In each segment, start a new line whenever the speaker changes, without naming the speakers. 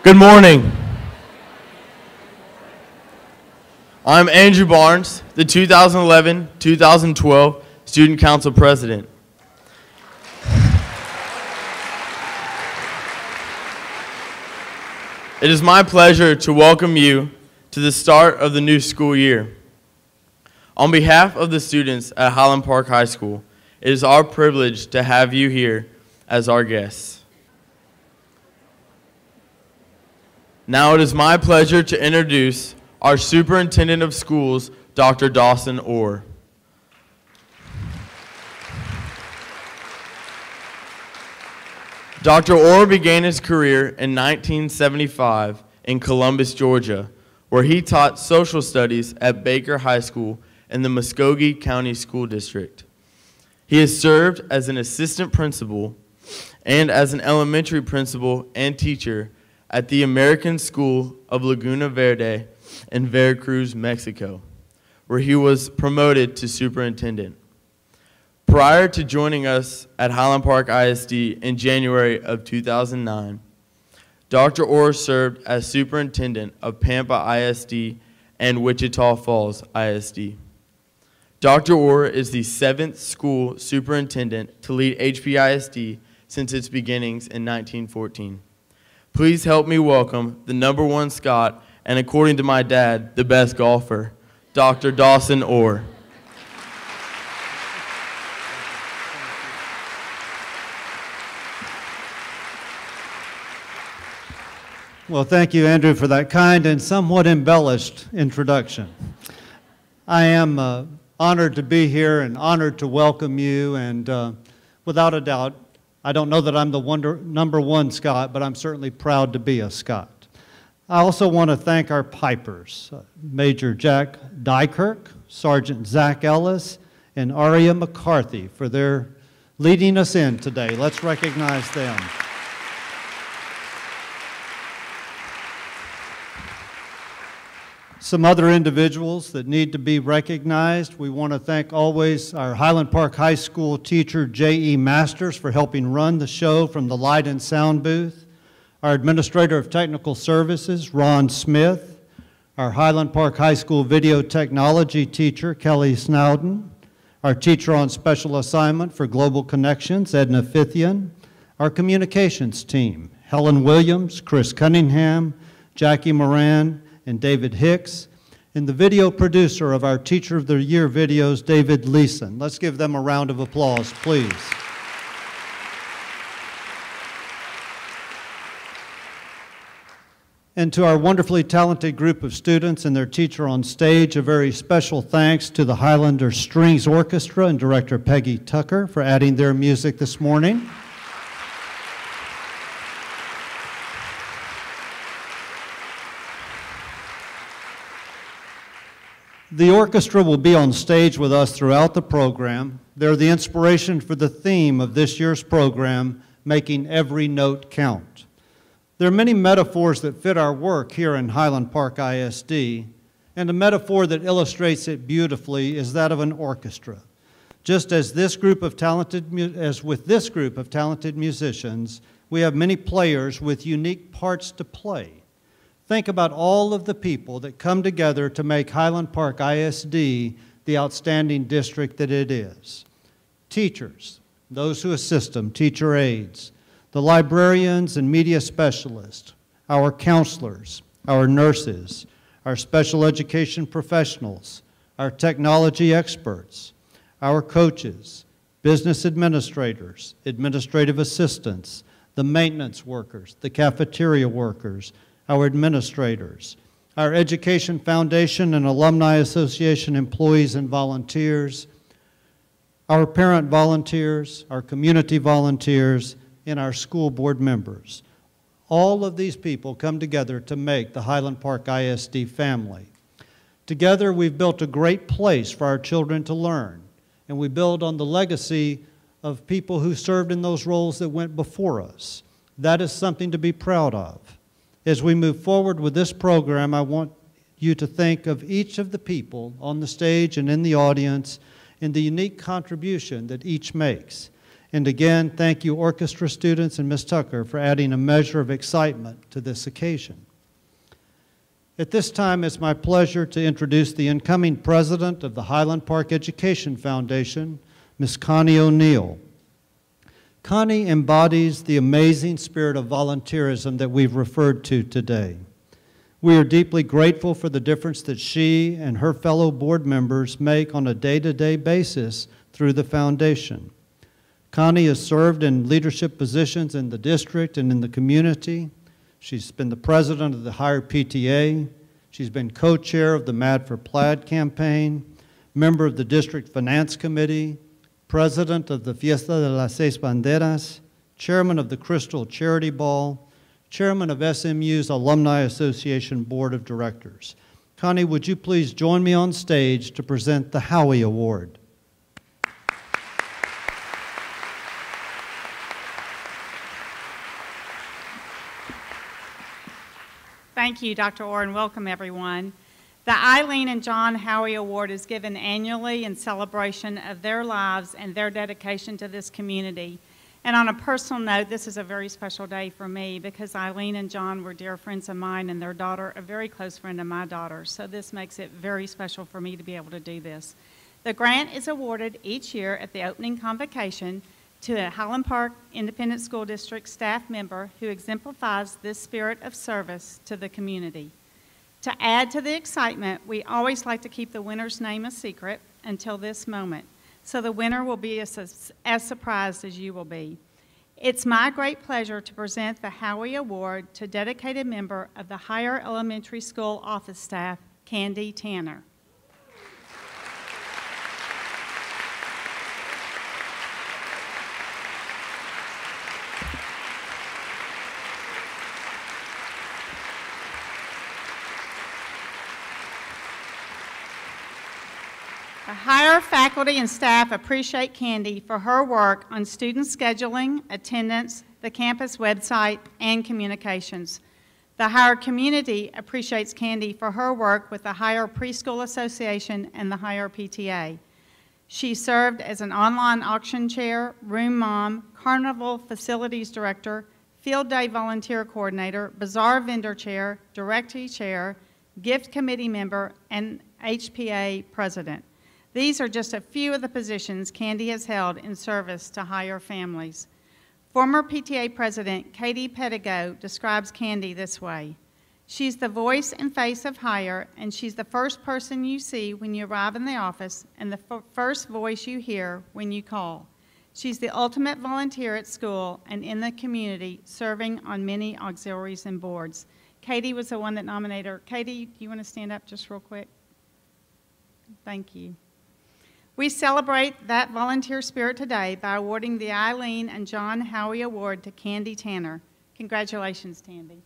Good morning. I'm Andrew Barnes, the 2011-2012 Student Council President. It is my pleasure to welcome you to the start of the new school year. On behalf of the students at Highland Park High School, it is our privilege to have you here as our guests. Now it is my pleasure to introduce our Superintendent of Schools, Dr. Dawson Orr. Dr. Orr began his career in 1975 in Columbus, Georgia, where he taught social studies at Baker High School in the Muskogee County School District. He has served as an assistant principal and as an elementary principal and teacher at the American School of Laguna Verde in Veracruz, Mexico, where he was promoted to superintendent. Prior to joining us at Highland Park ISD in January of 2009, Dr. Orr served as superintendent of Pampa ISD and Wichita Falls ISD. Dr. Orr is the 7th school superintendent to lead HPISD since its beginnings in 1914. Please help me welcome the #1 Scot and, according to my dad, the best golfer, Dr. Dawson Orr.
Well, thank you, Andrew, for that kind and somewhat embellished introduction. I am honored to be here and honored to welcome you, and without a doubt, I don't know that I'm the #1 Scot, but I'm certainly proud to be a Scot. I also want to thank our pipers, Major Jack Dykirk, Sergeant Zach Ellis, and Aria McCarthy for their leading us in today. Let's recognize them. Some other individuals that need to be recognized. We want to thank always our Highland Park High School teacher, J.E. Masters, for helping run the show from the light and sound booth. Our Administrator of Technical Services, Ron Smith. Our Highland Park High School video technology teacher, Kelly Snowden. Our teacher on special assignment for Global Connections, Edna Fithian. Our communications team, Helen Williams, Chris Cunningham, Jackie Moran, and David Hicks, and the video producer of our Teacher of the Year videos, David Leeson. Let's give them a round of applause, please. And to our wonderfully talented group of students and their teacher on stage, a very special thanks to the Highlander Strings Orchestra and Director Peggy Tucker for adding their music this morning. The orchestra will be on stage with us throughout the program. They're the inspiration for the theme of this year's program, Making Every Note Count. There are many metaphors that fit our work here in Highland Park ISD, and a metaphor that illustrates it beautifully is that of an orchestra. Just as with this group of talented musicians, we have many players with unique parts to play. Think about all of the people that come together to make Highland Park ISD the outstanding district that it is. Teachers, those who assist them, teacher aides, the librarians and media specialists, our counselors, our nurses, our special education professionals, our technology experts, our coaches, business administrators, administrative assistants, the maintenance workers, the cafeteria workers, our administrators, our Education Foundation and Alumni Association employees and volunteers, our parent volunteers, our community volunteers, and our school board members. All of these people come together to make the Highland Park ISD family. Together, we've built a great place for our children to learn, and we build on the legacy of people who served in those roles that went before us. That is something to be proud of. As we move forward with this program, I want you to think of each of the people on the stage and in the audience and the unique contribution that each makes. And again, thank you orchestra students and Ms. Tucker for adding a measure of excitement to this occasion. At this time, it's my pleasure to introduce the incoming president of the Highland Park Education Foundation, Ms. Connie O'Neill. Connie embodies the amazing spirit of volunteerism that we've referred to today. We are deeply grateful for the difference that she and her fellow board members make on a day-to-day basis through the foundation. Connie has served in leadership positions in the district and in the community. She's been the president of the Higher PTA. She's been co-chair of the Mad for Plaid campaign, member of the district finance committee, president of the Fiesta de las Seis Banderas, chairman of the Crystal Charity Ball, chairman of SMU's Alumni Association Board of Directors. Connie, would you please join me on stage to present the Howie Award?
Thank you, Dr. Orr, and welcome everyone. The Eileen and John Howie Award is given annually in celebration of their lives and their dedication to this community. And on a personal note, this is a very special day for me because Eileen and John were dear friends of mine and their daughter, a very close friend of my daughter. So this makes it very special for me to be able to do this. The grant is awarded each year at the opening convocation to a Highland Park Independent School District staff member who exemplifies this spirit of service to the community. To add to the excitement, we always like to keep the winner's name a secret until this moment, so the winner will be as surprised as you will be. It's my great pleasure to present the Howie Award to dedicated member of the Higher Elementary School office staff, Candy Tanner. The higher faculty and staff appreciate Candy for her work on student scheduling, attendance, the campus website, and communications. The higher community appreciates Candy for her work with the Higher Preschool Association and the Higher PTA. She served as an online auction chair, room mom, carnival facilities director, field day volunteer coordinator, bazaar vendor chair, directory chair, gift committee member, and HPA president. These are just a few of the positions Candy has held in service to higher families. Former PTA President Katie Pettigo describes Candy this way: she's the voice and face of higher, and she's the first person you see when you arrive in the office and the first voice you hear when you call. She's the ultimate volunteer at school and in the community, serving on many auxiliaries and boards. Katie was the one that nominated her. Katie, do you want to stand up just real quick? Thank you. We celebrate that volunteer spirit today by awarding the Eileen and John Howie Award to Candy Tanner. Congratulations, Tandy.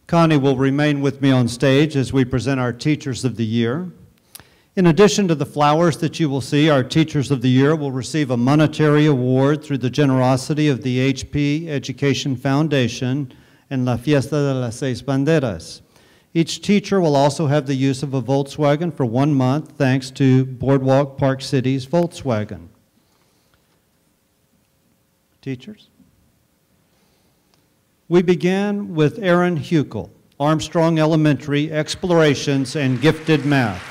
Connie will remain with me on stage as we present our Teachers of the Year. In addition to the flowers that you will see, our Teachers of the Year will receive a monetary award through the generosity of the HP Education Foundation and La Fiesta de las Seis Banderas. Each teacher will also have the use of a Volkswagen for 1 month, thanks to Boardwalk Park City's Volkswagen. Teachers? We began with Aaron Huckel, Armstrong Elementary, Explorations and Gifted Math.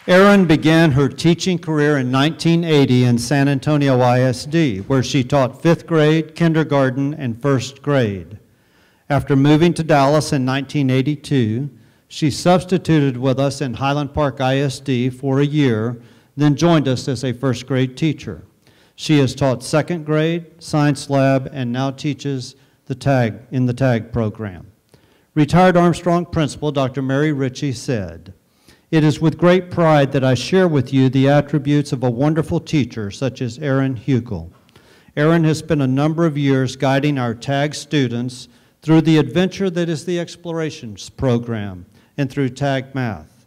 Erin began her teaching career in 1980 in San Antonio ISD, where she taught 5th grade, kindergarten, and 1st grade. After moving to Dallas in 1982, she substituted with us in Highland Park ISD for a year, then joined us as a 1st grade teacher. She has taught second grade, science lab, and now teaches the tag in the tag program. Retired Armstrong principal Dr. Mary Ritchie said, "It is with great pride that I share with you the attributes of a wonderful teacher such as Erin Hugel. Erin has spent a number of years guiding our tag students through the adventure that is the Explorations program and through tag math.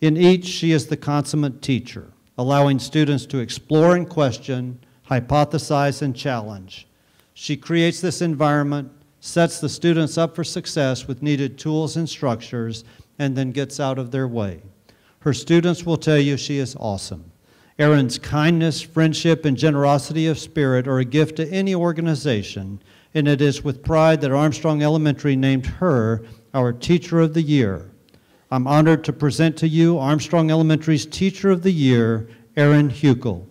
In each, she is the consummate teacher, allowing students to explore and question, hypothesize, and challenge. She creates this environment, sets the students up for success with needed tools and structures, and then gets out of their way. Her students will tell you she is awesome. Erin's kindness, friendship, and generosity of spirit are a gift to any organization, and it is with pride that Armstrong Elementary named her our Teacher of the Year. I'm honored to present to you Armstrong Elementary's Teacher of the Year, Erin Hugel."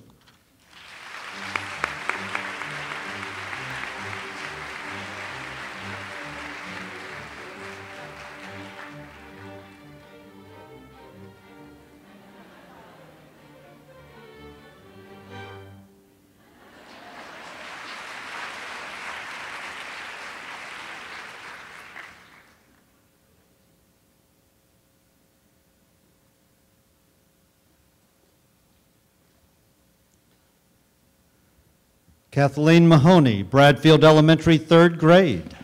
Kathleen Mahoney, Bradfield Elementary, third grade.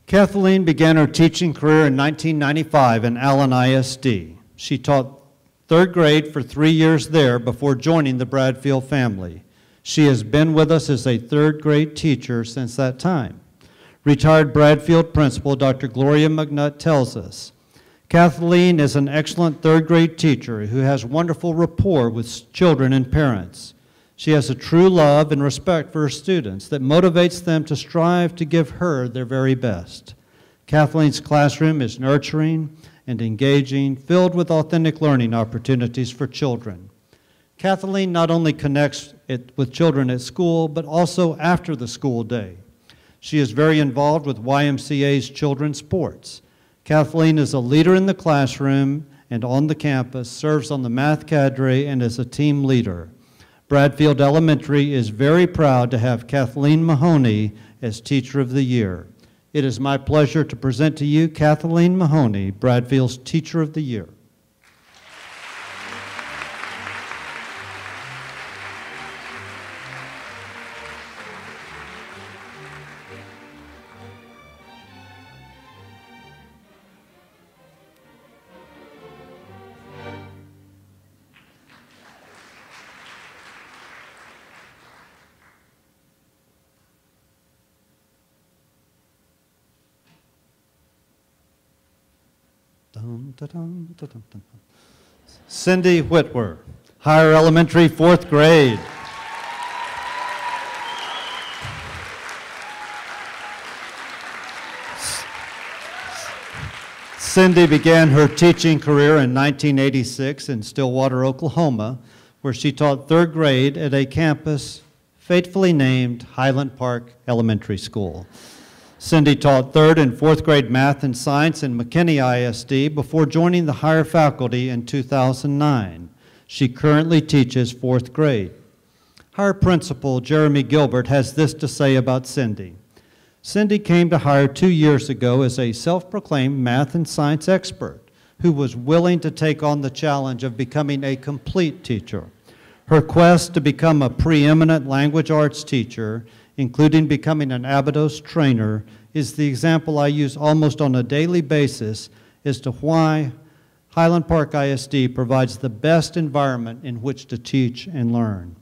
Kathleen began her teaching career in 1995 in Allen ISD. She taught third grade for 3 years there before joining the Bradfield family. She has been with us as a third grade teacher since that time. Retired Bradfield principal Dr. Gloria McNutt tells us, "Kathleen is an excellent third grade teacher who has wonderful rapport with children and parents. She has a true love and respect for her students that motivates them to strive to give her their very best. Kathleen's classroom is nurturing and engaging, filled with authentic learning opportunities for children. Kathleen not only connects with children at school, but also after the school day. She is very involved with YMCA's children's sports. Kathleen is a leader in the classroom and on the campus, serves on the math cadre, and is a team leader. Bradfield Elementary is very proud to have Kathleen Mahoney as Teacher of the Year. It is my pleasure to present to you Kathleen Mahoney, Bradfield's Teacher of the Year." Cindy Whitwer, Higher Elementary, fourth grade. Cindy began her teaching career in 1986 in Stillwater, Oklahoma, where she taught third grade at a campus faithfully named Highland Park Elementary School. Cindy taught third and fourth grade math and science in McKinney ISD before joining the higher faculty in 2009. She currently teaches fourth grade. Higher Principal Jeremy Gilbert has this to say about Cindy. Cindy came to Higher 2 years ago as a self-proclaimed math and science expert who was willing to take on the challenge of becoming a complete teacher. Her quest to become a preeminent language arts teacher, including becoming an Abydos trainer, is the example I use almost on a daily basis as to why Highland Park ISD provides the best environment in which to teach and learn.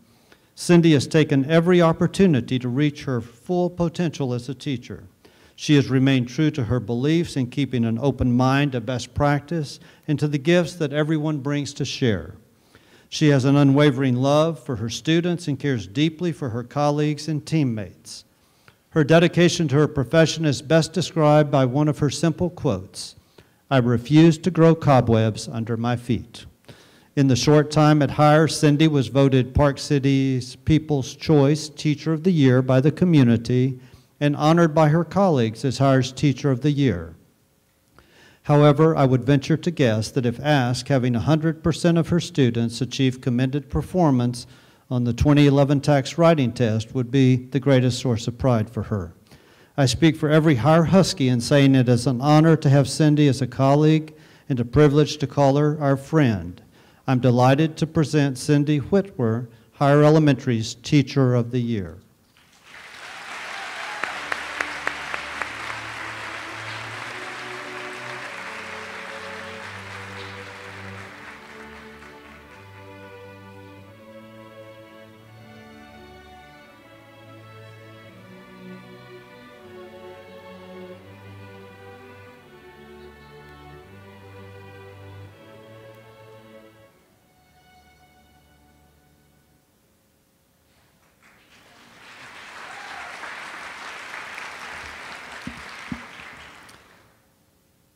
Cindy has taken every opportunity to reach her full potential as a teacher. She has remained true to her beliefs in keeping an open mind to best practice and to the gifts that everyone brings to share. She has an unwavering love for her students and cares deeply for her colleagues and teammates. Her dedication to her profession is best described by one of her simple quotes, "I refuse to grow cobwebs under my feet." In the short time at Higher, Cindy was voted Park City's People's Choice Teacher of the Year by the community and honored by her colleagues as Hire's Teacher of the Year. However, I would venture to guess that if asked, having 100% of her students achieve commended performance on the 2011 tax writing test would be the greatest source of pride for her. I speak for every Hire Husky in saying it is an honor to have Cindy as a colleague and a privilege to call her our friend. I'm delighted to present Cindy Whitwer, Hire Elementary's Teacher of the Year.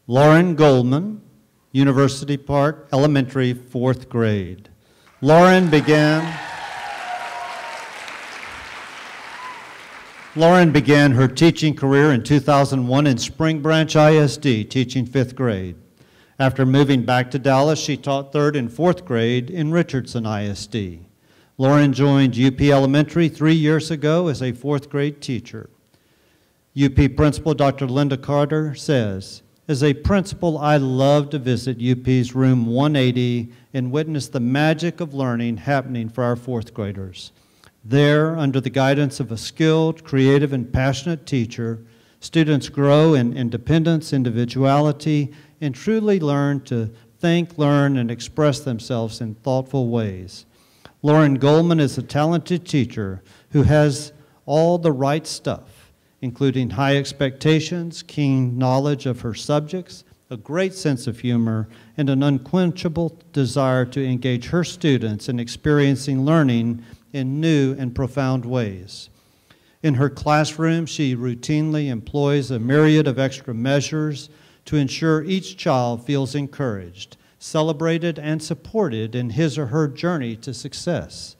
Lauren Goldman, University Park Elementary, 4th grade. Lauren began her teaching career in 2001 in Spring Branch ISD, teaching 5th grade. After moving back to Dallas, she taught 3rd and 4th grade in Richardson ISD. Lauren joined UP Elementary 3 years ago as a 4th grade teacher. UP Principal Dr. Linda Carter says, "As a principal, I love to visit UP's Room 180 and witness the magic of learning happening for our 4th graders. There, under the guidance of a skilled, creative, and passionate teacher, students grow in independence, individuality, and truly learn to think, learn, and express themselves in thoughtful ways." Lauren Goldman is a talented teacher who has all the right stuff, including high expectations, keen knowledge of her subjects, a great sense of humor, and an unquenchable desire to engage her students in experiencing learning in new and profound ways. In her classroom, she routinely employs a myriad of extra measures to ensure each child feels encouraged, celebrated, and supported in his or her journey to success.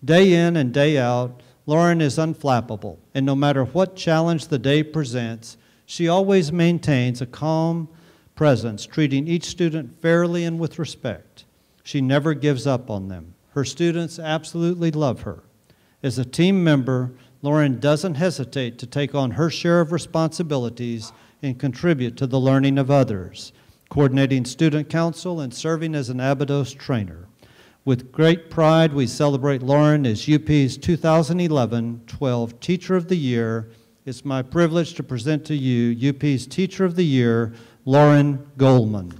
Day in and day out, Lauren is unflappable, and no matter what challenge the day presents, she always maintains a calm presence, treating each student fairly and with respect. She never gives up on them. Her students absolutely love her. As a team member, Lauren doesn't hesitate to take on her share of responsibilities and contribute to the learning of others, coordinating student council and serving as an Abydos trainer. With great pride, we celebrate Lauren as UP's 2011-12 Teacher of the Year. It's my privilege to present to you UP's Teacher of the Year, Lauren Goldman.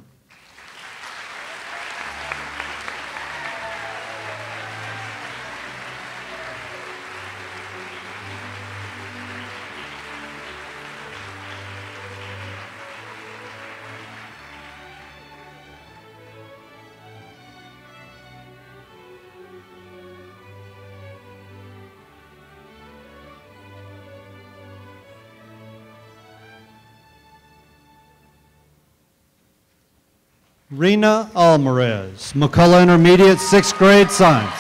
Rena Alvarez, McCullough Intermediate, 6th grade science.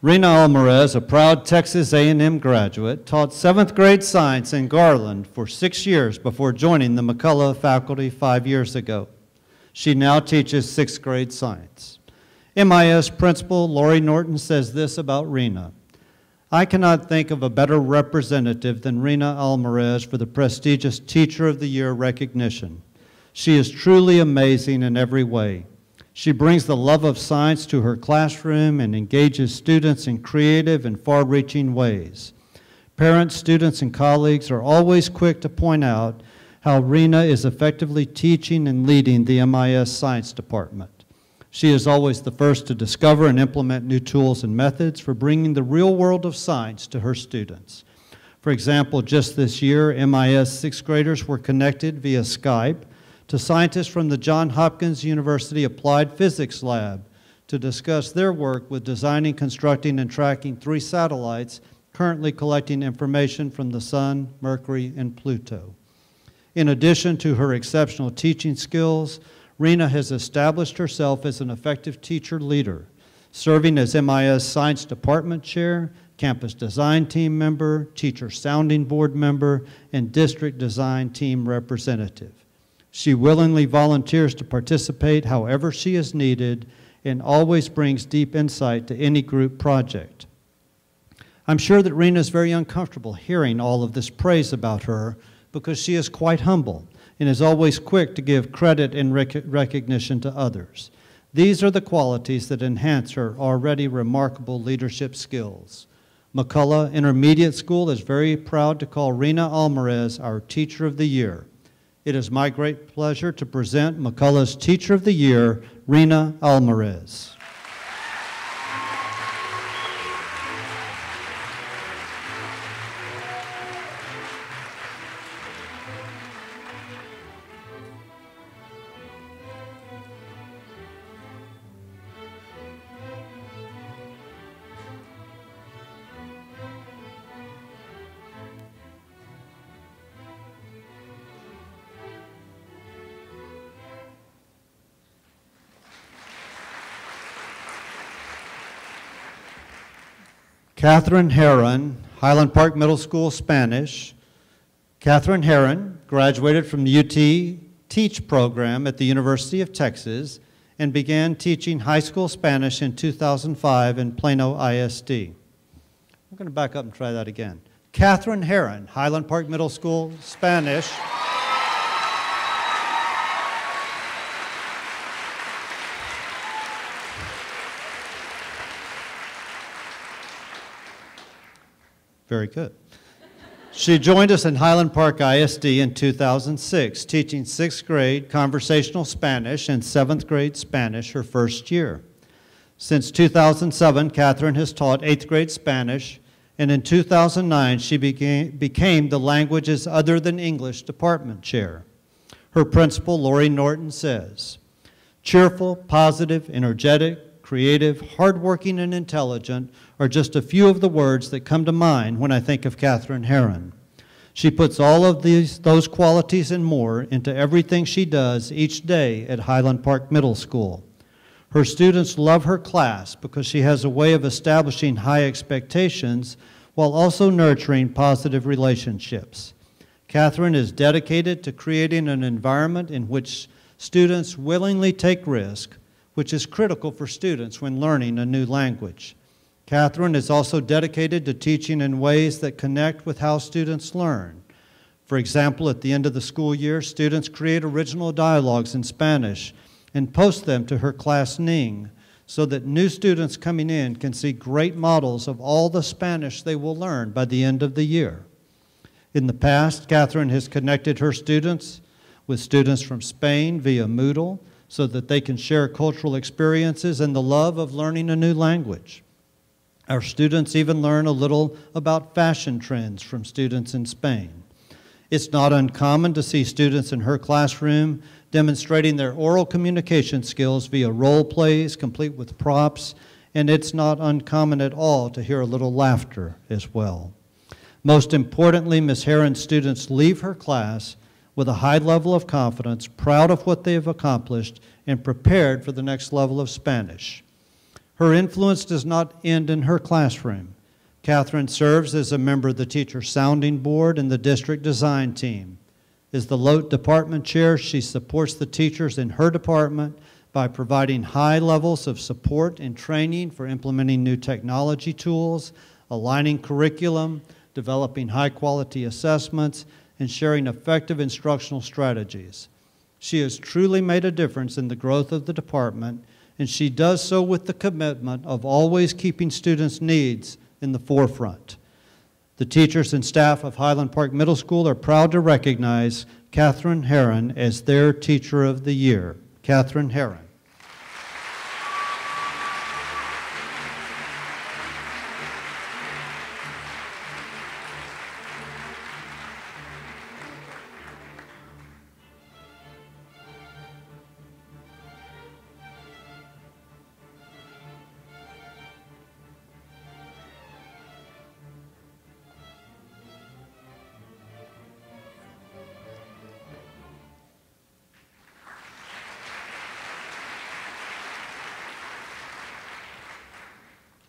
Rena Alvarez, a proud Texas A&M graduate, taught 7th grade science in Garland for 6 years before joining the McCullough faculty 5 years ago. She now teaches 6th grade science. MIS Principal Lori Norton says this about Rena: "I cannot think of a better representative than Rena Alvarez for the prestigious Teacher of the Year recognition. She is truly amazing in every way. She brings the love of science to her classroom and engages students in creative and far-reaching ways. Parents, students, and colleagues are always quick to point out how Rena is effectively teaching and leading the MIS Science Department. She is always the first to discover and implement new tools and methods for bringing the real world of science to her students. For example, just this year, MIS 6th graders were connected via Skype to scientists from the Johns Hopkins University Applied Physics Lab to discuss their work with designing, constructing, and tracking 3 satellites currently collecting information from the Sun, Mercury, and Pluto. In addition to her exceptional teaching skills, Rena has established herself as an effective teacher leader, serving as MIS Science Department Chair, Campus Design Team member, Teacher Sounding Board member, and District Design Team representative. She willingly volunteers to participate however she is needed and always brings deep insight to any group project. I'm sure that Rena is very uncomfortable hearing all of this praise about her because she is quite humble and is always quick to give credit and recognition to others. These are the qualities that enhance her already remarkable leadership skills. McCullough Intermediate School is very proud to call Rena Alvarez our Teacher of the Year. It is my great pleasure to present McCullough's Teacher of the Year, Rena Alvarez. Catherine Heron, Highland Park Middle School Spanish. Catherine Heron graduated from the UT Teach program at the University of Texas and began teaching high school Spanish in 2005 in Plano ISD. I'm going to back up and try that again. Catherine Heron, Highland Park Middle School Spanish. Very good. She joined us in Highland Park ISD in 2006, teaching 6th grade conversational Spanish and 7th grade Spanish her first year. Since 2007, Catherine has taught 8th grade Spanish, and in 2009, she became the Languages Other Than English Department Chair. Her principal, Lori Norton, says, "Cheerful, positive, energetic, creative, hardworking, and intelligent are just a few of the words that come to mind when I think of Catherine Heron. She puts all of those qualities and more into everything she does each day at Highland Park Middle School. Her students love her class because she has a way of establishing high expectations while also nurturing positive relationships. Catherine is dedicated to creating an environment in which students willingly take risk, which is critical for students when learning a new language. Catherine is also dedicated to teaching in ways that connect with how students learn. For example, at the end of the school year, students create original dialogues in Spanish and post them to her class Ning so that new students coming in can see great models of all the Spanish they will learn by the end of the year. In the past, Catherine has connected her students with students from Spain via Moodle so that they can share cultural experiences and the love of learning a new language. Our students even learn a little about fashion trends from students in Spain. It's not uncommon to see students in her classroom demonstrating their oral communication skills via role plays complete with props, and it's not uncommon at all to hear a little laughter as well. Most importantly, Ms. Heron's students leave her class with a high level of confidence, proud of what they have accomplished, and prepared for the next level of Spanish. Her influence does not end in her classroom. Catherine serves as a member of the Teacher Sounding Board and the District Design Team. As the LOTE Department Chair, she supports the teachers in her department by providing high levels of support and training for implementing new technology tools, aligning curriculum, developing high-quality assessments, and sharing effective instructional strategies. She has truly made a difference in the growth of the department, and she does so with the commitment of always keeping students' needs in the forefront. The teachers and staff of Highland Park Middle School are proud to recognize Catherine Heron as their Teacher of the Year. Catherine Heron.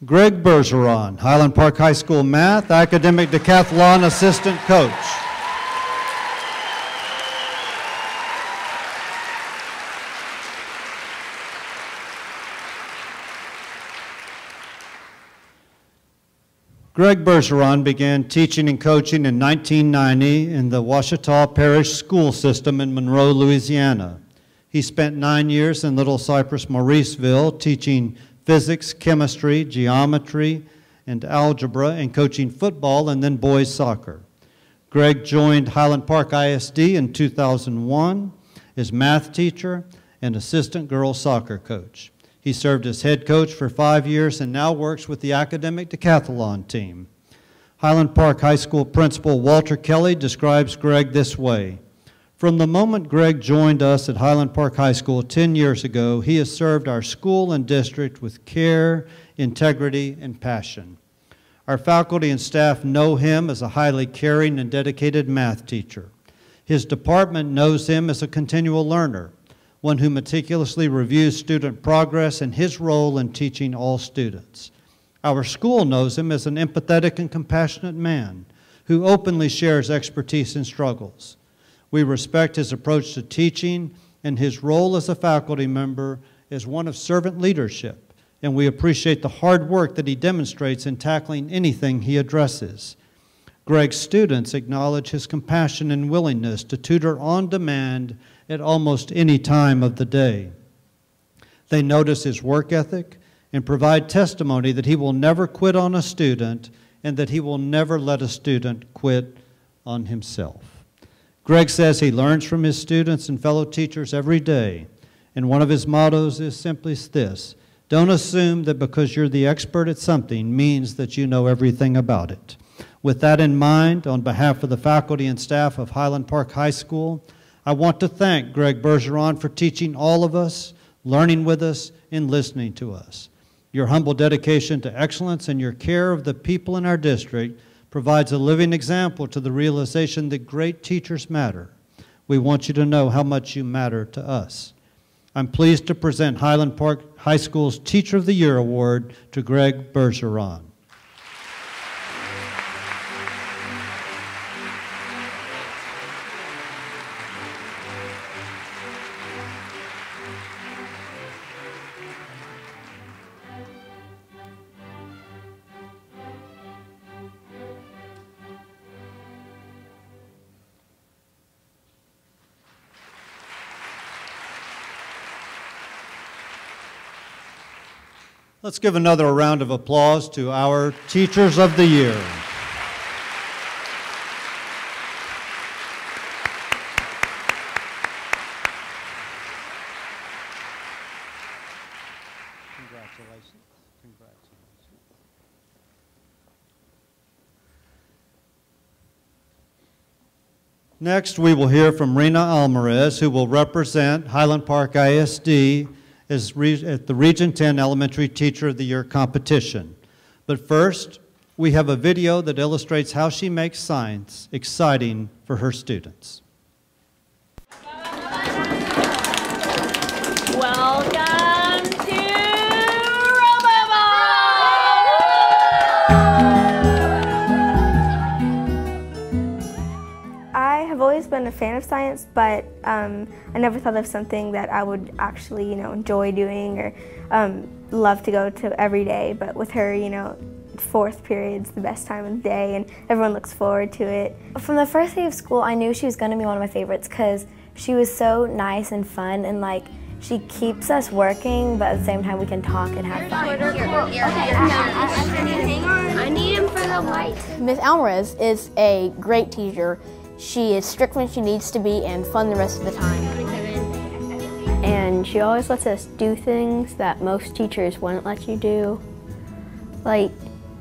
Greg Bergeron, Highland Park High School Math, Academic Decathlon Assistant Coach. Greg Bergeron began teaching and coaching in 1990 in the Ouachita Parish School System in Monroe, Louisiana. He spent 9 years in Little Cypress, Mauriceville, teaching physics, chemistry, geometry, and algebra, and coaching football and then boys soccer. Greg joined Highland Park ISD in 2001 as math teacher and assistant girls soccer coach. He served as head coach for 5 years and now works with the academic decathlon team. Highland Park High School principal Walter Kelly describes Greg this way. From the moment Greg joined us at Highland Park High School 10 years ago, he has served our school and district with care, integrity, and passion. Our faculty and staff know him as a highly caring and dedicated math teacher. His department knows him as a continual learner, one who meticulously reviews student progress and his role in teaching all students. Our school knows him as an empathetic and compassionate man who openly shares expertise and struggles. We respect his approach to teaching and his role as a faculty member as one of servant leadership, and we appreciate the hard work that he demonstrates in tackling anything he addresses. Greg's students acknowledge his compassion and willingness to tutor on demand at almost any time of the day. They notice his work ethic and provide testimony that he will never quit on a student and that he will never let a student quit on himself. Greg says he learns from his students and fellow teachers every day, and one of his mottos is simply this: don't assume that because you're the expert at something means that you know everything about it. With that in mind, on behalf of the faculty and staff of Highland Park High School, I want to thank Greg Bergeron for teaching all of us, learning with us, and listening to us. Your humble dedication to excellence and your care of the people in our district provides a living example to the realization that great teachers matter. We want you to know how much you matter to us. I'm pleased to present Highland Park High School's Teacher of the Year Award to Greg Bergeron. Let's give another round of applause to our Teachers of the Year. Congratulations. Congratulations. Next, we will hear from Rena Alvarez, who will represent Highland Park ISD at the Region 10 Elementary Teacher of the Year competition. But first, we have a video that illustrates how she makes science exciting for her students.
Welcome to
I have always been a fan of science, but I never thought of something that I would actually, enjoy doing or love to go to every day. But with her, fourth period's the best time of the day, and everyone looks forward to it.
From the first day of school, I knew she was going to be one of my favorites because she was so nice and fun, and she keeps us working, but at the same time we can talk and have fun.
I need him for the light.
Ms. Alvarez is a great teacher. She is strict when she needs to be and fun the rest of the time.
And she always lets us do things that most teachers wouldn't let you do.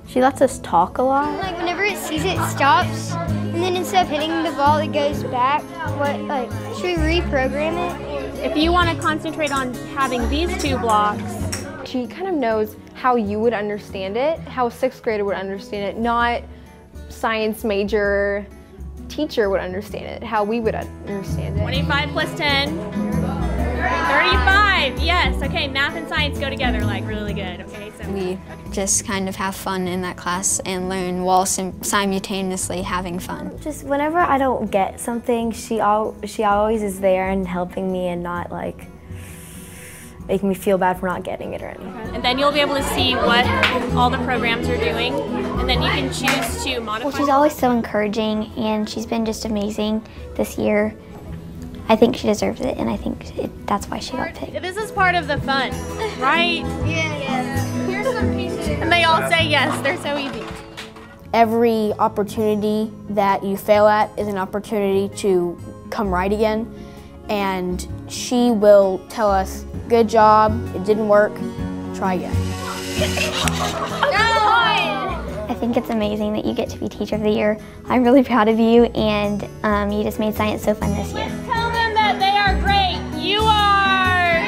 She lets us talk a lot.
Whenever it sees it, it stops, and then instead of hitting the ball, it goes back. Should we reprogram it?
If you want to concentrate on having these two blocks,
she kind of knows how you would understand it, how a sixth grader would understand it, not science major teacher would understand it, how we would understand it.
25 plus 10, 35, yes. Okay, math and science go together like really good. Okay, so
we just kind of have fun in that class and learn while simultaneously having fun.
Just whenever I don't get something, she always is there and helping me and not like making me feel bad for not getting it or anything.
And then you'll be able to see what all the programs are doing, and then you can choose to modify.
Well, she's always so encouraging, and she's been just amazing this year. I think she deserves it, and I think that's why she got picked.
This is part of the fun, right?
Yeah.
Here's some pieces. And they all say yes, they're so easy.
Every opportunity that you fail at is an opportunity to come right again. And she will tell us, good job, it didn't work, try again.
I think it's amazing that you get to be Teacher of the Year. I'm really proud of you, and you just made science so fun this year.
Let's tell them that they are great. You are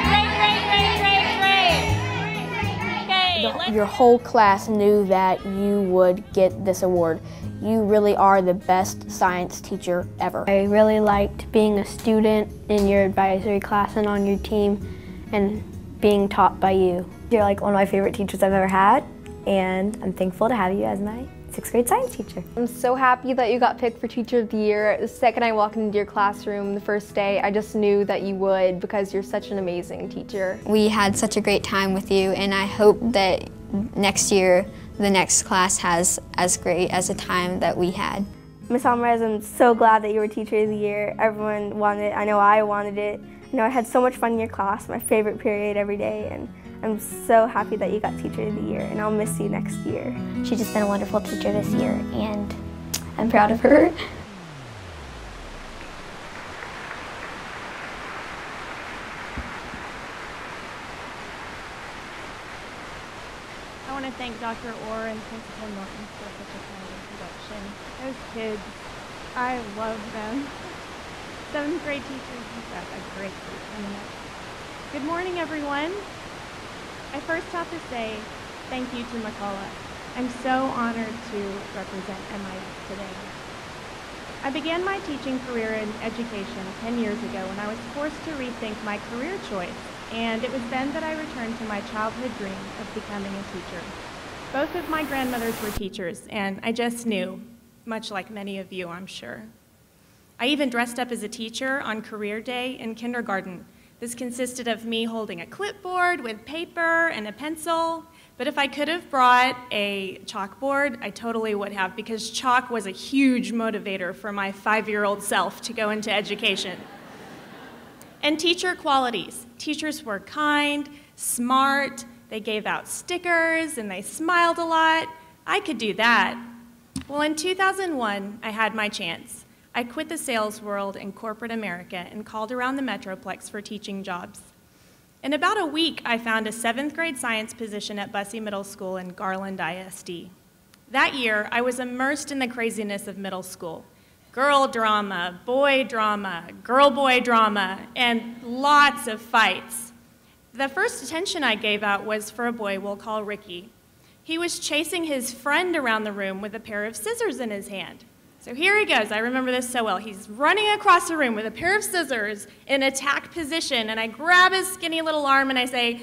great. Okay.
Your whole class knew that you would get this award. You really are the best science teacher ever.
I really liked being a student in your advisory class and on your team and being taught by you.
You're like one of my favorite teachers I've ever had, and I'm thankful to have you as my 6th grade science teacher.
I'm so happy that you got picked for Teacher of the Year. The second I walked into your classroom the first day, I just knew that you would because you're such an amazing teacher.
We had such a great time with you, and I hope that next year the next class has as great as a time that we had.
Ms. Alvarez, I'm so glad that you were Teacher of the Year. Everyone wanted it. I know I wanted it. I know I had so much fun in your class, my favorite period every day, and I'm so happy that you got Teacher of the Year, and I'll miss you next year.
She's just been a wonderful teacher this year, and I'm proud of her.
I want to thank Dr. Orr and Principal Norton for such a kind introduction. Those kids, I love them. 7th grade teachers, you've got a great group coming up. Good morning, everyone. I first have to say thank you to McCullough. I'm so honored to represent MIS today. I began my teaching career in education 10 years ago when I was forced to rethink my career choice, and it was then that I returned to my childhood dream of becoming a teacher. Both of my grandmothers were teachers, and I just knew, much like many of you, I'm sure. I even dressed up as a teacher on career day in kindergarten. This consisted of me holding a clipboard with paper and a pencil, but if I could have brought a chalkboard, I totally would have, because chalk was a huge motivator for my 5-year-old self to go into education. And teacher qualities. Teachers were kind, smart, they gave out stickers, and they smiled a lot. I could do that. Well, in 2001, I had my chance. I quit the sales world in corporate America and called around the Metroplex for teaching jobs. In about a week, I found a 7th grade science position at Bussey Middle School in Garland ISD. That year, I was immersed in the craziness of middle school. Girl drama, boy drama, girl-boy drama, and lots of fights. The first attention I gave out was for a boy we'll call Ricky. He was chasing his friend around the room with a pair of scissors in his hand. So here he goes, I remember this so well. He's running across the room with a pair of scissors in attack position, and I grab his skinny little arm and I say,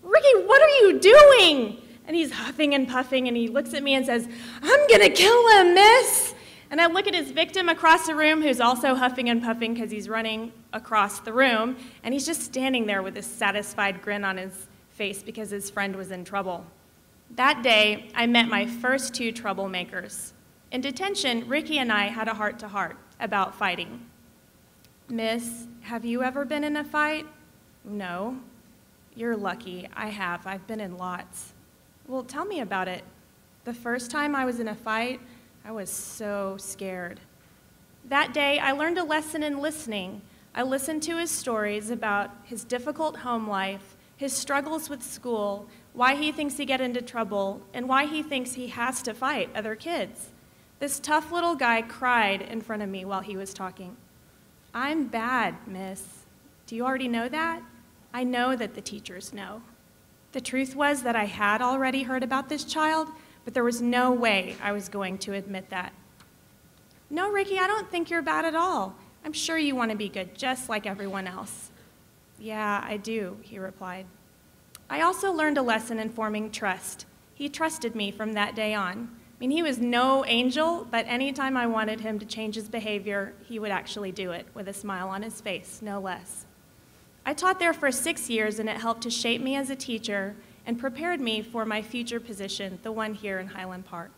"Ricky, what are you doing?" And he's huffing and puffing, and he looks at me and says, "I'm gonna kill him, miss." And I look at his victim across the room, who's also huffing and puffing because he's running across the room, and he's just standing there with a satisfied grin on his face because his friend was in trouble. That day, I met my first 2 troublemakers. In detention, Ricky and I had a heart-to-heart about fighting. "Miss, have you ever been in a fight?" "No." "You're lucky. I have. I've been in lots." "Well, tell me about it." "The first time I was in a fight, I was so scared." That day, I learned a lesson in listening. I listened to his stories about his difficult home life, his struggles with school, why he thinks he got into trouble, and why he thinks he has to fight other kids. This tough little guy cried in front of me while he was talking. "I'm bad, miss. Do you already know that?" "I know that the teachers know." The truth was that I had already heard about this child, but there was no way I was going to admit that. "No, Ricky, I don't think you're bad at all. I'm sure you want to be good, just like everyone else." "Yeah, I do," he replied.
I also learned a lesson in forming trust. He trusted me from that day on. I mean, he was no angel, but anytime I wanted him to change his behavior, he would actually do it with a smile on his face, no less. I taught there for 6 years, and it helped to shape me as a teacher and prepared me for my future position, the one here in Highland Park.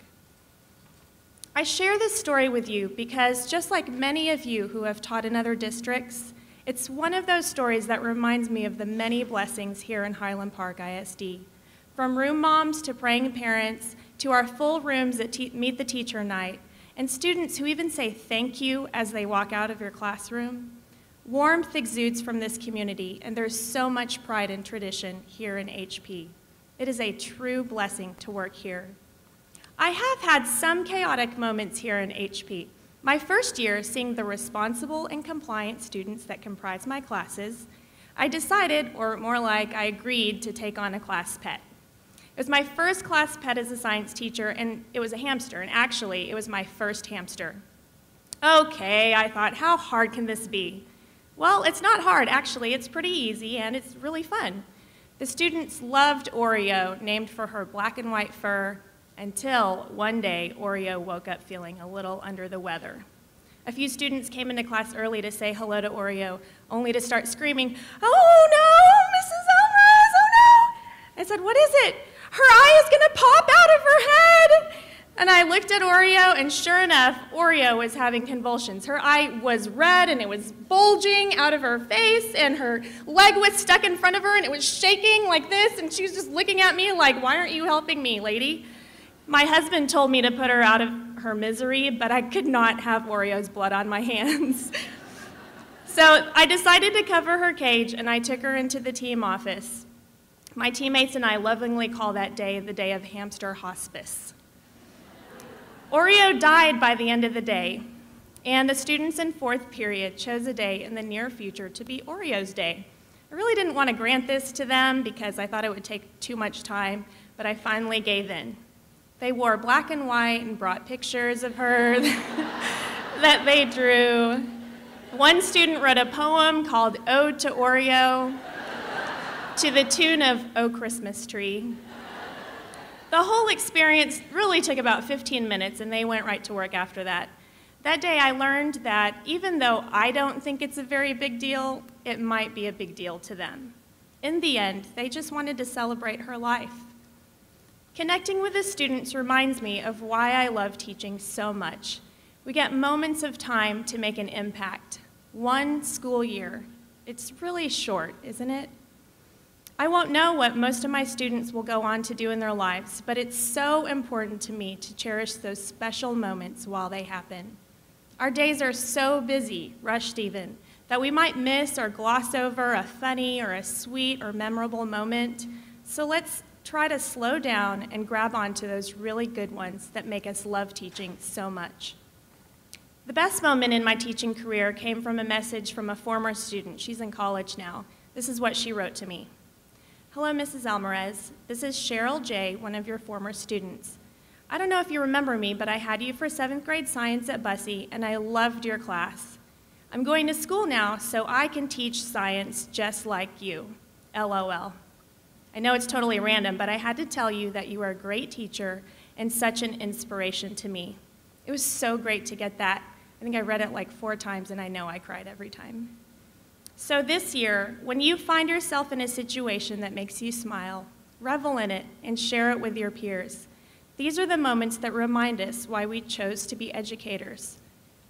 I share this story with you because, just like many of you who have taught in other districts, it's one of those stories that reminds me of the many blessings here in Highland Park ISD. From room moms to praying parents, to our full rooms at Meet the Teacher Night, and students who even say thank you as they walk out of your classroom. Warmth exudes from this community, and there's so much pride and tradition here in HP. It is a true blessing to work here. I have had some chaotic moments here in HP. My first year, seeing the responsible and compliant students that comprise my classes, I decided, or more like I agreed, to take on a class pet. It was my first class pet as a science teacher, and it was a hamster, and actually, it was my first hamster. Okay, I thought, how hard can this be? Well, it's not hard, actually. It's pretty easy, and it's really fun. The students loved Oreo, named for her black and white fur, until one day, Oreo woke up feeling a little under the weather. A few students came into class early to say hello to Oreo, only to start screaming, "Oh no, Mrs. Alvarez, oh no!" I said, "What is it?" "Her eye is gonna pop out of her head!" And I looked at Oreo, and sure enough, Oreo was having convulsions. Her eye was red, and it was bulging out of her face, and her leg was stuck in front of her, and it was shaking like this, and she was just looking at me like, "Why aren't you helping me, lady?" My husband told me to put her out of her misery, but I could not have Oreo's blood on my hands. So I decided to cover her cage, and I took her into the team office. My teammates and I lovingly call that day the day of hamster hospice. Oreo died by the end of the day, and the students in 4th period chose a day in the near future to be Oreo's Day. I really didn't want to grant this to them because I thought it would take too much time, but I finally gave in. They wore black and white and brought pictures of her that they drew. One student wrote a poem called Ode to Oreo to the tune of "Oh Christmas Tree." The whole experience really took about 15 minutes, and they went right to work after that. That day I learned that even though I don't think it's a very big deal, it might be a big deal to them. In the end, they just wanted to celebrate her life. Connecting with the students reminds me of why I love teaching so much. We get moments of time to make an impact. One school year. It's really short, isn't it? I won't know what most of my students will go on to do in their lives, but it's so important to me to cherish those special moments while they happen. Our days are so busy, rushed even, that we might miss or gloss over a funny or a sweet or memorable moment. So let's try to slow down and grab onto those really good ones that make us love teaching so much. The best moment in my teaching career came from a message from a former student. She's in college now. This is what she wrote to me. "Hello, Mrs. Alvarez. This is Cheryl J., one of your former students. I don't know if you remember me, but I had you for 7th grade science at Bussey, and I loved your class. I'm going to school now, so I can teach science just like you. LOL. I know it's totally random, but I had to tell you that you are a great teacher and such an inspiration to me." It was so great to get that. I think I read it like 4 times, and I know I cried every time. So this year, when you find yourself in a situation that makes you smile, revel in it and share it with your peers. These are the moments that remind us why we chose to be educators.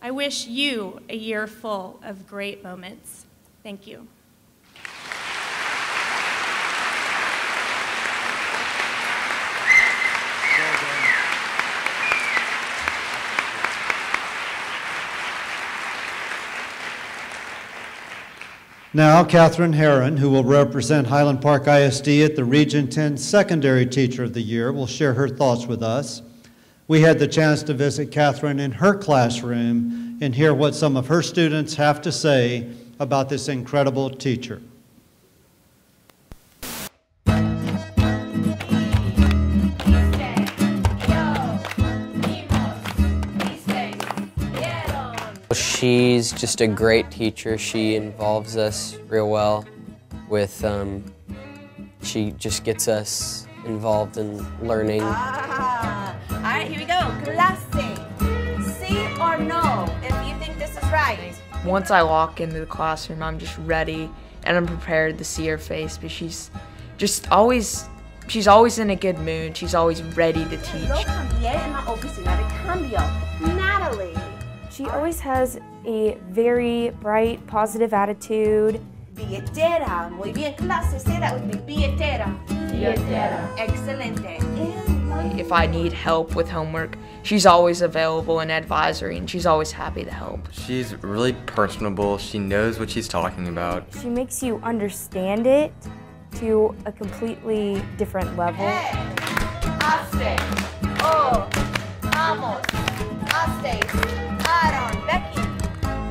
I wish you a year full of great moments. Thank you.
Now, Catherine Herron, who will represent Highland Park ISD at the Region 10 Secondary Teacher of the Year, will share her thoughts with us. We had the chance to visit Catherine in her classroom and hear what some of her students have to say about this incredible teacher.
She's just a great teacher. She involves us real well with, She just gets us involved in learning.
All right, here we go. Clase. Sí or no, if you think this is right.
Once I walk into the classroom, I'm just ready and I'm prepared to see her face, but she's always in a good mood. She's always ready to teach.
Natalie.
She always has a very bright, positive attitude.
Billetera. Muy bien, clase. Say that with me. Billetera. Billetera. Excelente.
If I need help with homework, she's always available in advisory, and she's always happy to help.
She's really personable. She knows what she's talking about.
She makes you understand it to a completely different level.
Hey, hace, oh, vamos, hace, Aaron, Becky.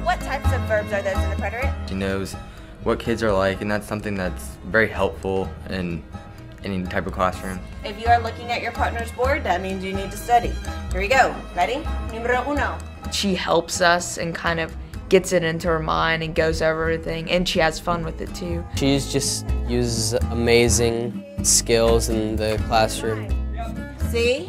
What types of verbs are those in the preterite?
She knows what kids are like, and that's something that's very helpful in any type of classroom.
If you are looking at your partner's board, that means you need to study. Here we go. Ready? Numero uno.
She helps us and kind of gets it into her mind and goes over everything, and she has fun with it too.
She's just uses amazing skills in the classroom.
See?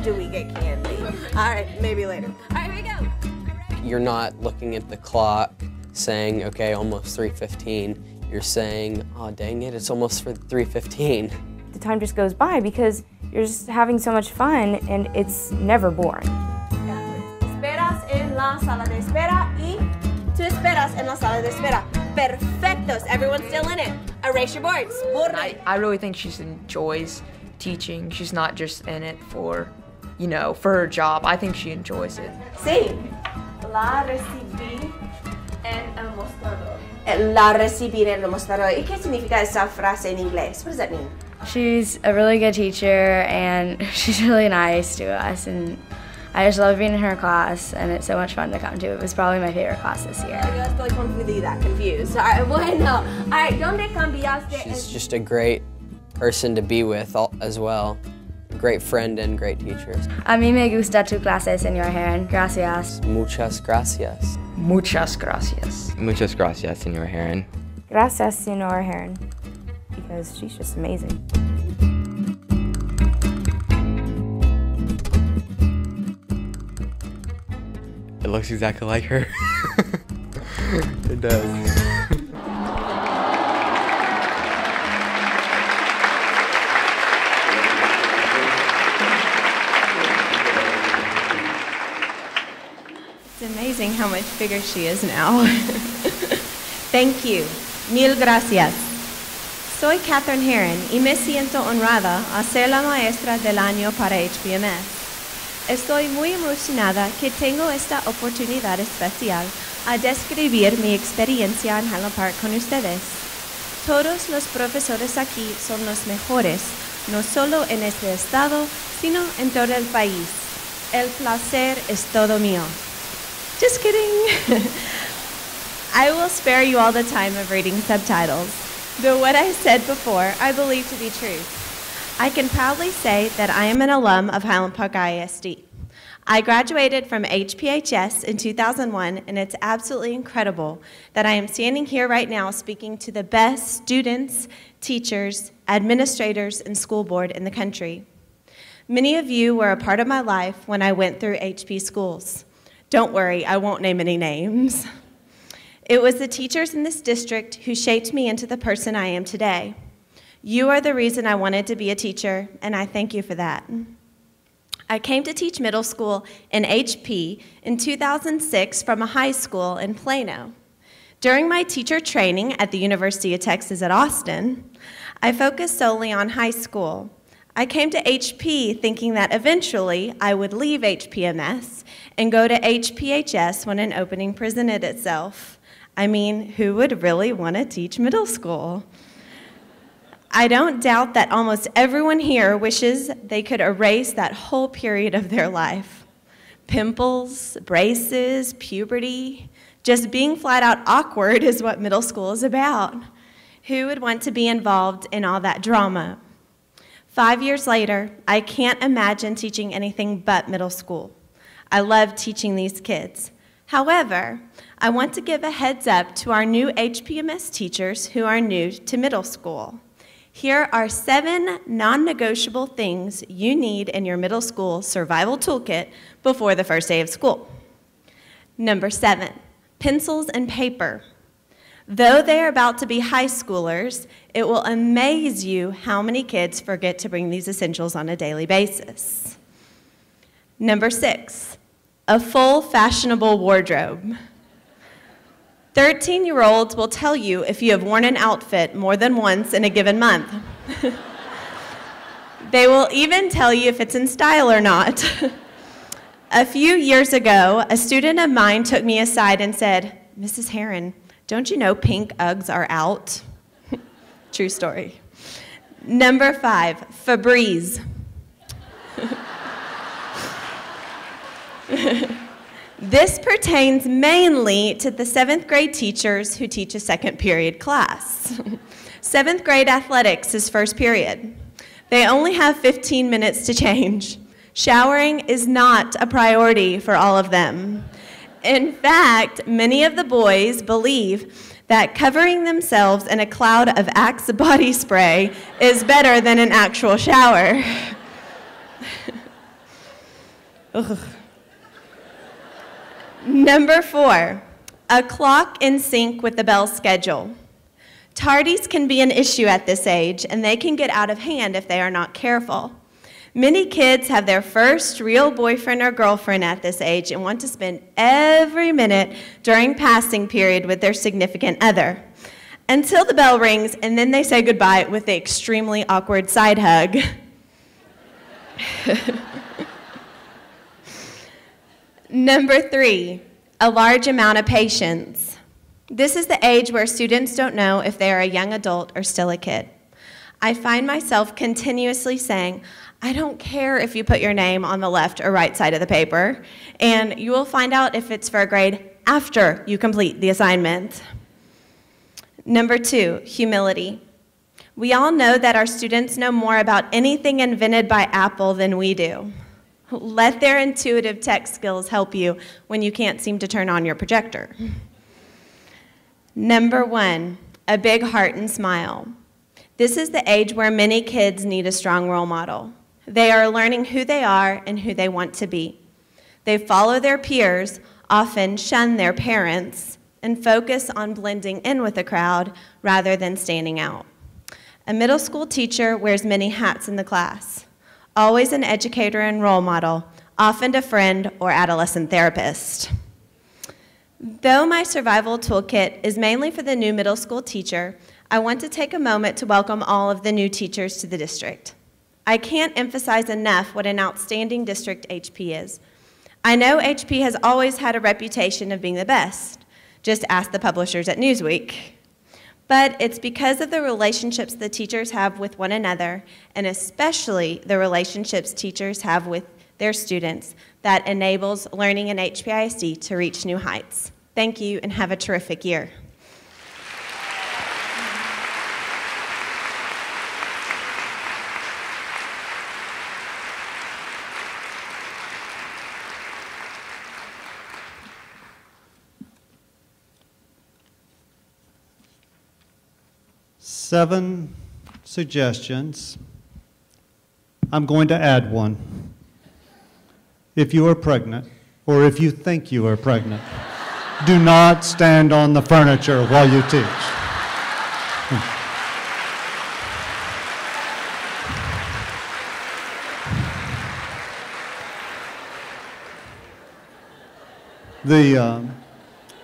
Do we get candy? All right, maybe later. All right, here we go.
You're not looking at the clock saying, okay, almost 3:15. You're saying, oh, dang it, it's almost for 3:15.
The time just goes by because you're just having so much fun and it's never boring.
Esperas en la sala de espera y tú esperas en la sala de espera. Perfectos. Everyone's still in it. Erase your boards.
I really think she enjoys teaching. She's not just in it for, for her job. I think she enjoys it.
Sí. La recibí en el mostrador. La recibí en el mostrador. ¿Y qué significa esa frase en inglés? What does that mean?
She's a really good teacher and she's really nice to us, and I just love being in her class, and it's so much fun to come to. It was probably my favorite class this year.
Yo estoy confundida, confused. All right, bueno. All right, ¿dónde cambiaste?
She's just a great person to be with as well. Great friend and great teacher.
A mí me gusta tu clase, señor Heron. Gracias.
Muchas gracias.
Muchas gracias.
Muchas gracias, Señor Heron.
Gracias, señor Heron. Because she's just amazing.
It looks exactly like her. It does.
It's amazing how much bigger she is now. Thank you. Mil gracias. Soy Catherine Heron y me siento honrada a ser la maestra del año para HPMS. Estoy muy emocionada que tengo esta oportunidad especial a describir mi experiencia en Highland Park con ustedes. Todos los profesores aquí son los mejores, no solo en este estado, sino en todo el país. El placer es todo mío. Just kidding. I will spare you all the time of reading subtitles, though what I said before I believe to be true. I can proudly say that I am an alum of Highland Park ISD. I graduated from HPHS in 2001, and it's absolutely incredible that I am standing here right now speaking to the best students, teachers, administrators, and school board in the country. Many of you were a part of my life when I went through HP schools. Don't worry, I won't name any names. It was the teachers in this district who shaped me into the person I am today. You are the reason I wanted to be a teacher, and I thank you for that. I came to teach middle school in HP in 2006 from a high school in Plano. During my teacher training at the University of Texas at Austin, I focused solely on high school. I came to HP thinking that eventually I would leave HPMS and go to HPHS when an opening presented itself. I mean, who would really want to teach middle school? I don't doubt that almost everyone here wishes they could erase that whole period of their life. Pimples, braces, puberty, just being flat out awkward is what middle school is about. Who would want to be involved in all that drama? 5 years later, I can't imagine teaching anything but middle school. I love teaching these kids. However, I want to give a heads up to our new HPMS teachers who are new to middle school. Here are 7 non-negotiable things you need in your middle school survival toolkit before the first day of school. Number 7, pencils and paper. Though they are about to be high schoolers, it will amaze you how many kids forget to bring these essentials on a daily basis. Number 6, a full fashionable wardrobe. 13-year-olds will tell you if you have worn an outfit more than once in a given month. They will even tell you if it's in style or not. A few years ago, a student of mine took me aside and said, "Mrs. Herron, don't you know pink Uggs are out?" True story. Number 5, Febreze. This pertains mainly to the 7th grade teachers who teach a second period class. 7th grade athletics is first period. They only have 15 minutes to change. Showering is not a priority for all of them. In fact, many of the boys believe that covering themselves in a cloud of Axe body spray is better than an actual shower. Number 4, a clock in sync with the bell schedule. Tardies can be an issue at this age, and they can get out of hand if they are not careful. Many kids have their first real boyfriend or girlfriend at this age and want to spend every minute during passing period with their significant other, until the bell rings, and then they say goodbye with the extremely awkward side hug. Number 3, a large amount of patience. This is the age where students don't know if they are a young adult or still a kid. I find myself continuously saying, "I don't care if you put your name on the left or right side of the paper, and you will find out if it's for a grade after you complete the assignment." Number 2, humility. We all know that our students know more about anything invented by Apple than we do. Let their intuitive tech skills help you when you can't seem to turn on your projector. Number 1, a big heart and smile. This is the age where many kids need a strong role model. They are learning who they are and who they want to be. They follow their peers, often shun their parents, and focus on blending in with the crowd rather than standing out. A middle school teacher wears many hats in the class. Always an educator and role model, often a friend or adolescent therapist. Though my survival toolkit is mainly for the new middle school teacher, I want to take a moment to welcome all of the new teachers to the district. I can't emphasize enough what an outstanding district HP is. I know HP has always had a reputation of being the best. Just ask the publishers at Newsweek. But it's because of the relationships the teachers have with one another, and especially the relationships teachers have with their students, that enables learning in HPISD to reach new heights. Thank you, and have a terrific year.
Seven suggestions. I'm going to add one. If you are pregnant, or if you think you are pregnant, do not stand on the furniture while you teach.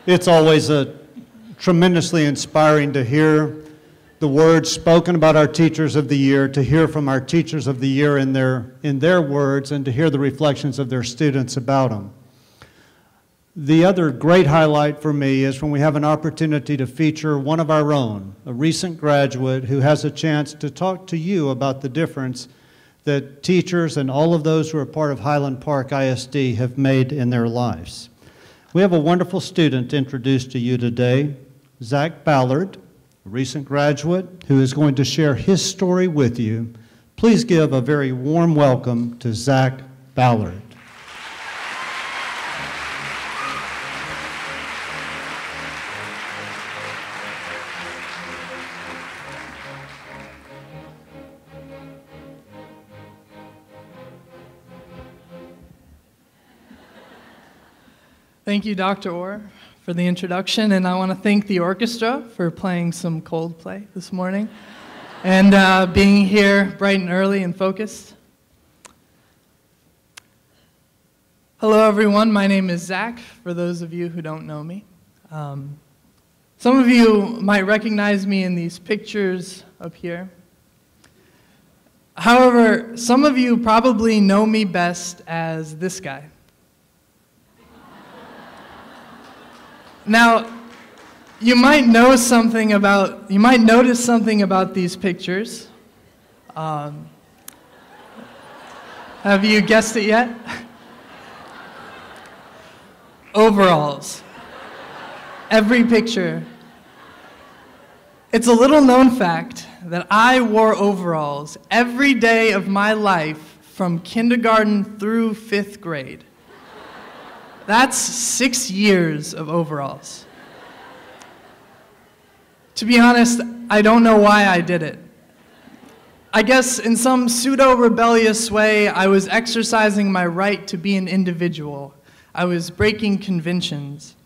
It's always tremendously inspiring to hear the words spoken about our teachers of the year, to hear from our teachers of the year in their words, and to hear the reflections of their students about them. The other great highlight for me is when we have an opportunity to feature one of our own, a recent graduate who has a chance to talk to you about the difference that teachers and all of those who are part of Highland Park ISD have made in their lives. We have a wonderful student to introduce to you today, Zach Ballard, a recent graduate who is going to share his story with you. Please give a very warm welcome to Zach Ballard.
Thank you, Dr. Orr, for the introduction, and I want to thank the orchestra for playing some Coldplay this morning and being here bright and early and focused. Hello, everyone. My name is Zach, for those of you who don't know me. Some of you might recognize me in these pictures up here. However, some of you probably know me best as this guy. Now, you might notice something about these pictures. Have you guessed it yet? Overalls. Every picture. It's a little known fact that I wore overalls every day of my life from kindergarten through 5th grade. That's 6 years of overalls. To be honest, I don't know why I did it. I guess in some pseudo-rebellious way, I was exercising my right to be an individual. I was breaking conventions.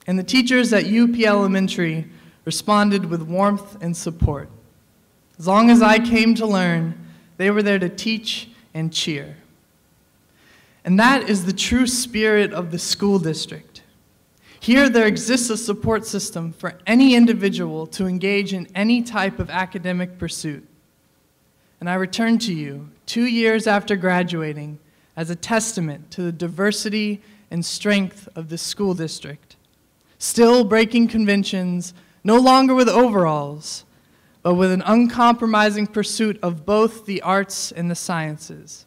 And the teachers at UP Elementary responded with warmth and support. As long as I came to learn, they were there to teach and cheer. And that is the true spirit of the school district. Here, there exists a support system for any individual to engage in any type of academic pursuit. And I return to you 2 years after graduating as a testament to the diversity and strength of the school district. Still breaking conventions, no longer with overalls, but with an uncompromising pursuit of both the arts and the sciences.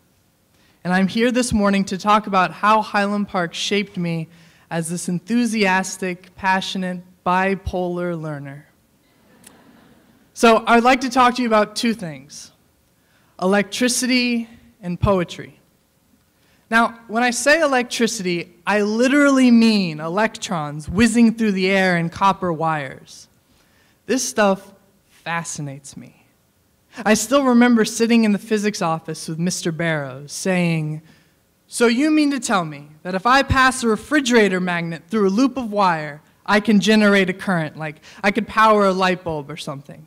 And I'm here this morning to talk about how Highland Park shaped me as this enthusiastic, passionate, bipolar learner. So I'd like to talk to you about two things: electricity and poetry. Now, when I say electricity, I literally mean electrons whizzing through the air in copper wires. This stuff fascinates me. I still remember sitting in the physics office with Mr. Barrows saying, "So you mean to tell me that if I pass a refrigerator magnet through a loop of wire, I can generate a current, like I could power a light bulb or something?"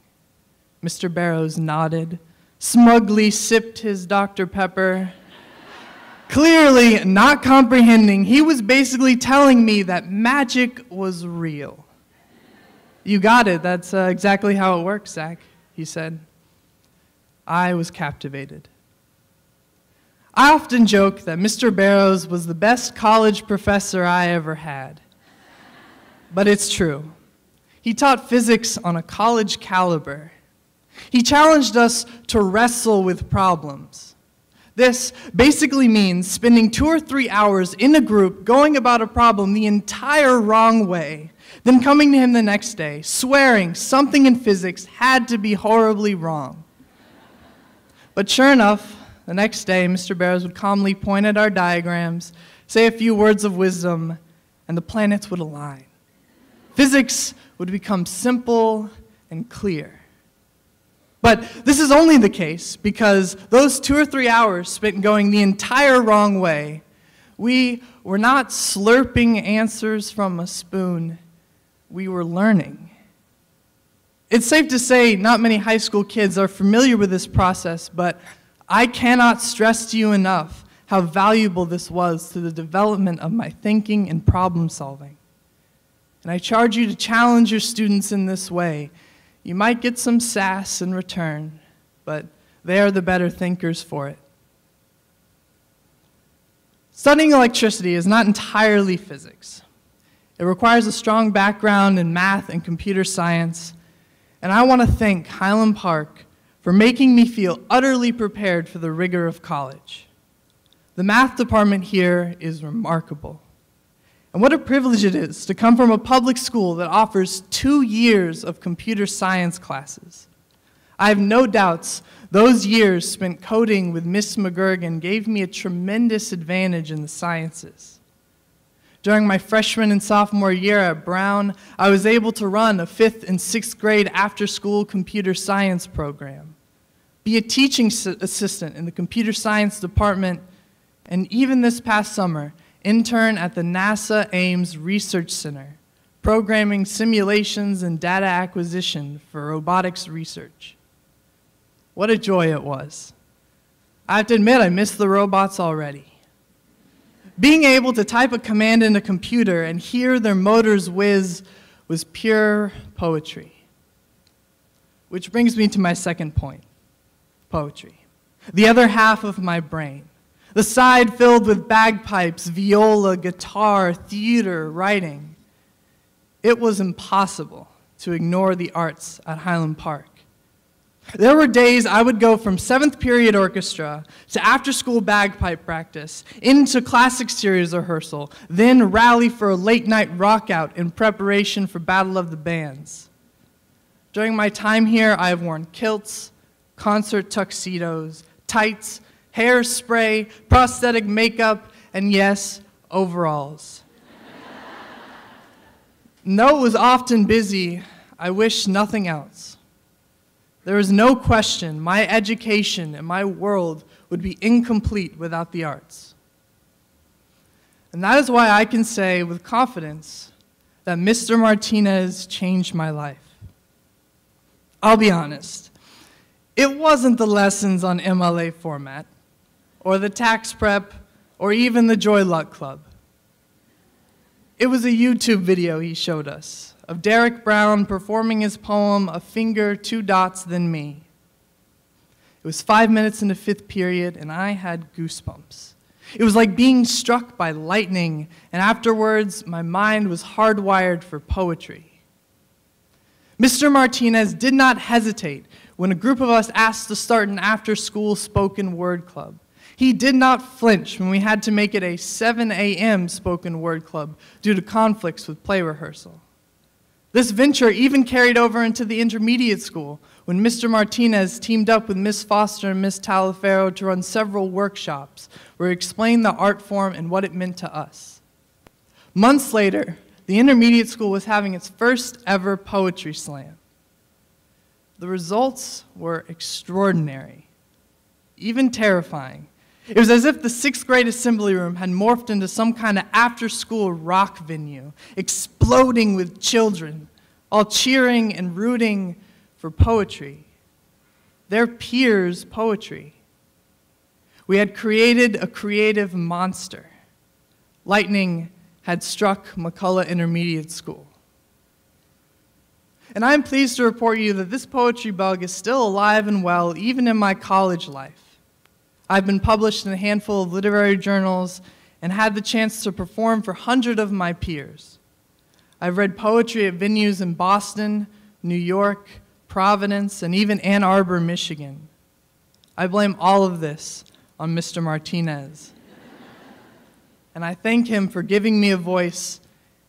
Mr. Barrows nodded, smugly sipped his Dr. Pepper. Clearly not comprehending, he was basically telling me that magic was real. "You got it, that's exactly how it works, Zach," he said. I was captivated. I often joke that Mr. Barrows was the best college professor I ever had. But it's true. He taught physics on a college caliber. He challenged us to wrestle with problems. This basically means spending 2 or 3 hours in a group going about a problem the entire wrong way, then coming to him the next day, swearing something in physics had to be horribly wrong. But sure enough, the next day, Mr. Barrows would calmly point at our diagrams, say a few words of wisdom, and the planets would align. Physics would become simple and clear. But this is only the case because those 2 or 3 hours spent going the entire wrong way, we were not slurping answers from a spoon, we were learning. It's safe to say not many high school kids are familiar with this process, but I cannot stress to you enough how valuable this was to the development of my thinking and problem solving. And I charge you to challenge your students in this way. You might get some sass in return, but they are the better thinkers for it. Studying electricity is not entirely physics. It requires a strong background in math and computer science, and I want to thank Highland Park for making me feel utterly prepared for the rigor of college. The math department here is remarkable. And what a privilege it is to come from a public school that offers 2 years of computer science classes. I have no doubts those years spent coding with Miss McGurgan gave me a tremendous advantage in the sciences. During my freshman and sophomore year at Brown, I was able to run a 5th and 6th grade after-school computer science program, be a teaching assistant in the computer science department, and even this past summer, intern at the NASA Ames Research Center, programming simulations and data acquisition for robotics research. What a joy it was. I have to admit, I miss the robots already. Being able to type a command in a computer and hear their motors whiz was pure poetry. Which brings me to my second point, poetry. The other half of my brain. The side filled with bagpipes, viola, guitar, theater, writing. It was impossible to ignore the arts at Highland Park. There were days I would go from 7th period orchestra to after-school bagpipe practice, into classic series rehearsal, then rally for a late-night rock-out in preparation for Battle of the Bands. During my time here, I have worn kilts, concert tuxedos, tights, hairspray, prosthetic makeup, and yes, overalls. Though it was often busy, I wish nothing else. There is no question my education and my world would be incomplete without the arts. And that is why I can say with confidence that Mr. Martinez changed my life. I'll be honest, it wasn't the lessons on MLA format, or the tax prep, or even the Joy Luck Club. It was a YouTube video he showed us of Derek Brown performing his poem, A Finger, Two Dots, Then Me. It was 5 minutes into 5th period, and I had goosebumps. It was like being struck by lightning, and afterwards, my mind was hardwired for poetry. Mr. Martinez did not hesitate when a group of us asked to start an after-school spoken word club. He did not flinch when we had to make it a 7 a.m. spoken word club due to conflicts with play rehearsal. This venture even carried over into the intermediate school when Mr. Martinez teamed up with Miss Foster and Miss Talaferro to run several workshops where he explained the art form and what it meant to us. Months later, the intermediate school was having its first ever poetry slam. The results were extraordinary, even terrifying. It was as if the 6th grade assembly room had morphed into some kind of after-school rock venue, exploding with children, all cheering and rooting for poetry. Their peers' poetry. We had created a creative monster. Lightning had struck McCullough Intermediate School. And I'm pleased to report you that this poetry bug is still alive and well, even in my college life. I've been published in a handful of literary journals and had the chance to perform for hundreds of my peers. I've read poetry at venues in Boston, New York, Providence, and even Ann Arbor, Michigan. I blame all of this on Mr. Martinez. And I thank him for giving me a voice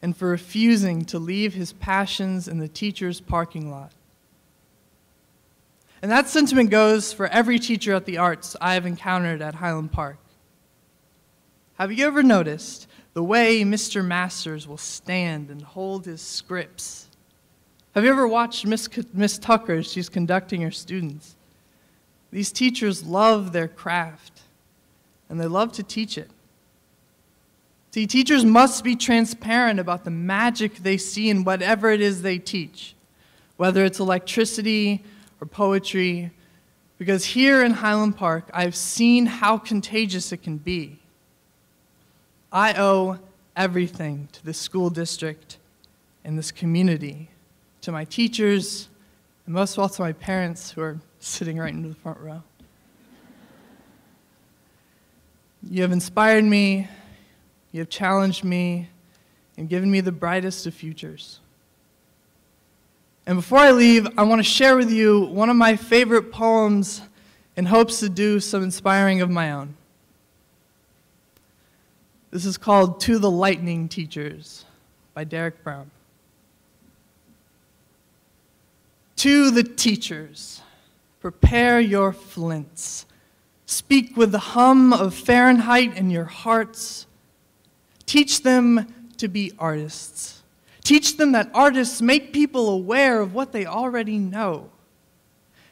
and for refusing to leave his passions in the teacher's parking lot. And that sentiment goes for every teacher at the arts I have encountered at Highland Park. Have you ever noticed the way Mr. Masters will stand and hold his scripts? Have you ever watched Miss Tucker as she's conducting her students? These teachers love their craft, and they love to teach it. See, teachers must be transparent about the magic they see in whatever it is they teach, whether it's electricity or poetry, because here in Highland Park, I've seen how contagious it can be. I owe everything to this school district and this community, to my teachers, and most of all to my parents who are sitting right into the front row. You have inspired me, you have challenged me, and given me the brightest of futures. And before I leave, I want to share with you one of my favorite poems in hopes to do some inspiring of my own. This is called To the Lightning Teachers by Derek Brown. To the teachers, prepare your flints. Speak with the hum of Fahrenheit in your hearts. Teach them to be artists. Teach them that artists make people aware of what they already know.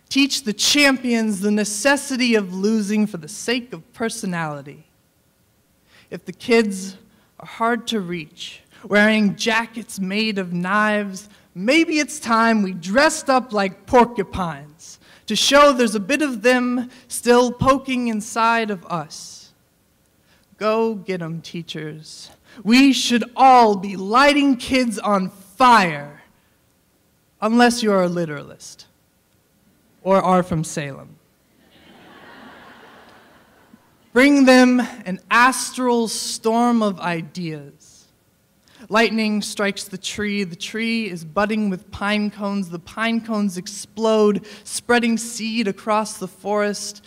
Teach the champions the necessity of losing for the sake of personality. If the kids are hard to reach, wearing jackets made of knives. Maybe it's time we dressed up like porcupines to show there's a bit of them still poking inside of us. Go get 'em, teachers. We should all be lighting kids on fire, unless you're a literalist or are from Salem. Bring them an astral storm of ideas. Lightning strikes the tree is budding with pine cones, the pine cones explode, spreading seed across the forest.